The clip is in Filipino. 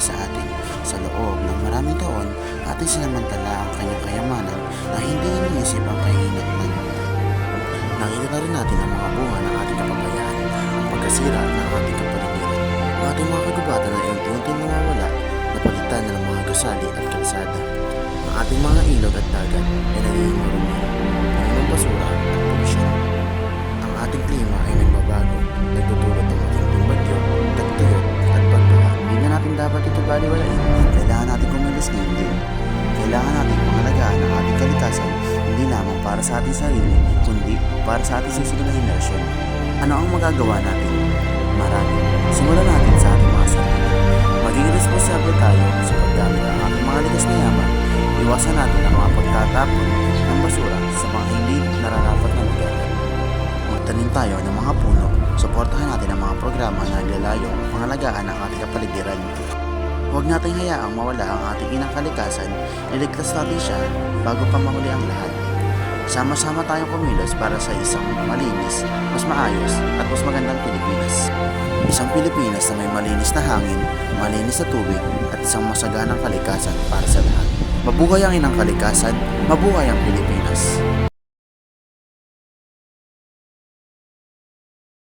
sa atin. Sa loob ng maraming taon, ating sinamantala ang kanyang kayamanan na hindi iniisip ang kahinatnan. Nakikita rin natin ang mga bunga ng ating kapapayaan, ang pagkasira ng ating kapaligiran. Ang ating mga kagubatan ay unti-unti nawawala, napalitan ng mga gusali at kalsada. Ang ating mga ilog at dagat ay nagiging marumi, puno ng basura at polusyon. Ang ating klima ay nagbabago, nagdudulot ng matinding bagyo, tagtuyot at pagbaha. Hindi na natin dapat ito baliwalain. Kailangan natin kumilos ngayon din. Kailangan natin pangalagaan ang ating kalikasan, hindi lamang para sa ating sarili, kundi para sa ating susunod na henerasyon. Ano ang magagawa natin? Marami. Simulan natin sa ating mga sarili. Maging responsable tayo sa paggamit ng ating mga likas na yaman. Iwasan natin ang mga pagtatapon ng basura sa mga hindi nararapat na lugar. Magtanim tayo ng mga puno. Suportahan natin ang mga programa na naglalayong pangalagaan ang ating kapaligiran. Huwag nating hayaang mawala ang ating inang kalikasan, iligtas natin siya bago pa mahuli ang lahat. Sama-sama tayong kumilos para sa isang malinis, mas maayos at mas magandang Pilipinas. Isang Pilipinas na may malinis na hangin, malinis na tubig at isang masaganang kalikasan para sa lahat. Mabuhay ang inang kalikasan, mabuhay ang Pilipinas.